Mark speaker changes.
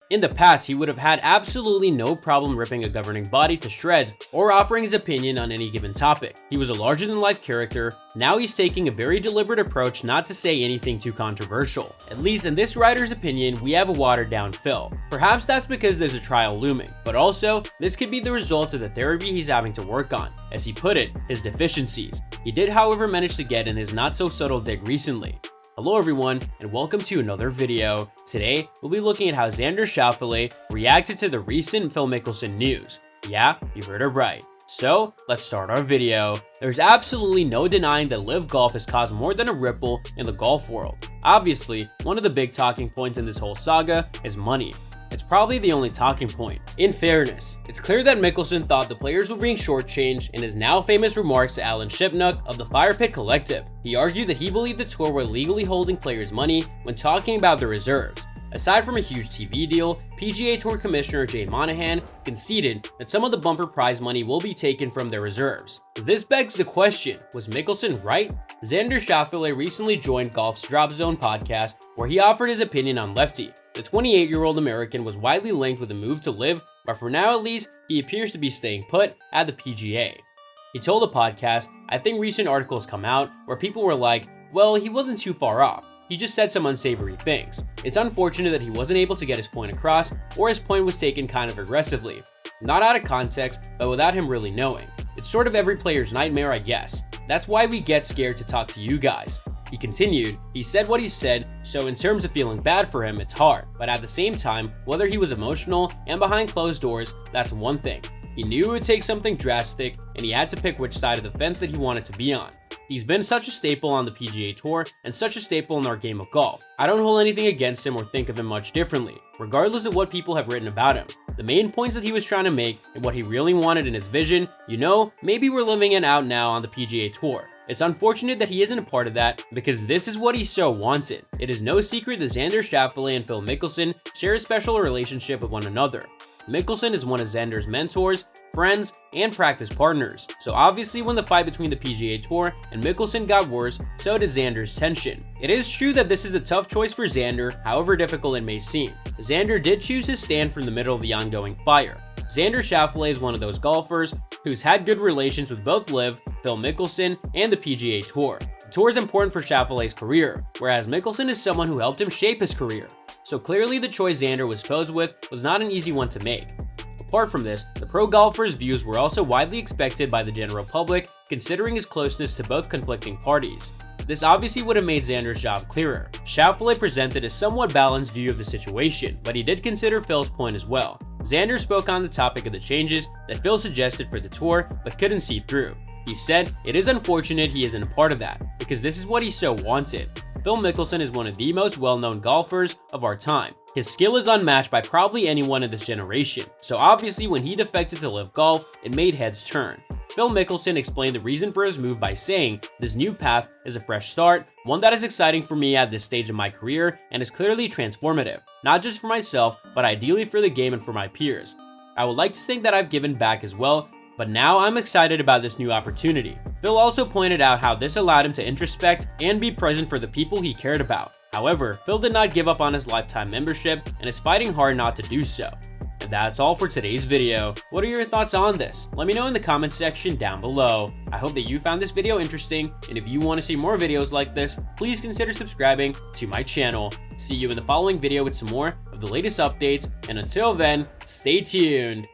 Speaker 1: In the past, he would have had absolutely no problem ripping a governing body to shreds or offering his opinion on any given topic. He was a larger-than-life character. Now he's taking a very deliberate approach not to say anything too controversial. At least in this writer's opinion, we have a watered-down Phil. Perhaps that's because there's a trial looming, but also, this could be the result of the therapy he's having to work on. As he put it, his deficiencies. He did, however, manage to get in his not-so-subtle dig recently. Hello everyone, and welcome to another video. Today, we'll be looking at how Xander Schauffele reacted to the recent Phil Mickelson news. Yeah, you heard it right. So, let's start our video. There's absolutely no denying that LIV Golf has caused more than a ripple in the golf world. Obviously, one of the big talking points in this whole saga is money. It's probably the only talking point. In fairness, it's clear that Mickelson thought the players were being shortchanged in his now famous remarks to Alan Shipnuck of the Fire Pit Collective. He argued that he believed the tour were legally holding players' money when talking about the reserves. Aside from a huge TV deal, PGA Tour Commissioner Jay Monahan conceded that some of the bumper prize money will be taken from their reserves. This begs the question, was Mickelson right? Xander Schauffele recently joined Golf's Drop Zone podcast, where he offered his opinion on Lefty. The 28-year-old American was widely linked with a move to LIV, but for now at least, he appears to be staying put at the PGA. He told the podcast, "I think recent articles come out where people were like, well, he wasn't too far off. He just said some unsavory things. It's unfortunate that he wasn't able to get his point across, or his point was taken kind of aggressively. Not out of context, but without him really knowing. It's sort of every player's nightmare, I guess. That's why we get scared to talk to you guys." He continued, "He said what he said, so in terms of feeling bad for him, it's hard. But at the same time, whether he was emotional and behind closed doors, that's one thing. He knew it would take something drastic, and he had to pick which side of the fence that he wanted to be on. He's been such a staple on the PGA Tour and such a staple in our game of golf. I don't hold anything against him or think of him much differently, regardless of what people have written about him. The main points that he was trying to make and what he really wanted in his vision, maybe we're living it out now on the PGA Tour. It's unfortunate that he isn't a part of that, because this is what he so wanted. It is no secret that Xander Schauffele and Phil Mickelson share a special relationship with one another. Mickelson is one of Xander's mentors, friends, and practice partners. So obviously when the fight between the PGA Tour and Mickelson got worse, so did Xander's tension. It is true that this is a tough choice for Xander, however difficult it may seem. Xander did choose his stand from the middle of the ongoing fire. Xander Schauffele is one of those golfers who's had good relations with both LIV, Phil Mickelson, and the PGA Tour. The tour is important for Schauffele's career, whereas Mickelson is someone who helped him shape his career. So clearly the choice Xander was posed with was not an easy one to make. Apart from this, the pro golfer's views were also widely expected by the general public, considering his closeness to both conflicting parties. This obviously would have made Xander's job clearer. Schauffele presented a somewhat balanced view of the situation, but he did consider Phil's point as well. Xander spoke on the topic of the changes that Phil suggested for the tour, but couldn't see through. He said, "It is unfortunate he isn't a part of that, because this is what he so wanted. Phil Mickelson is one of the most well-known golfers of our time. His skill is unmatched by probably anyone in this generation, so obviously when he defected to LIV Golf, it made heads turn." Phil Mickelson explained the reason for his move by saying, "This new path is a fresh start, one that is exciting for me at this stage of my career and is clearly transformative, not just for myself, but ideally for the game and for my peers. I would like to think that I've given back as well, but now I'm excited about this new opportunity." Phil also pointed out how this allowed him to introspect and be present for the people he cared about. However, Phil did not give up on his lifetime membership and is fighting hard not to do so. And that's all for today's video. What are your thoughts on this? Let me know in the comment section down below. I hope that you found this video interesting, and if you want to see more videos like this, please consider subscribing to my channel. See you in the following video with some more of the latest updates, and until then, stay tuned.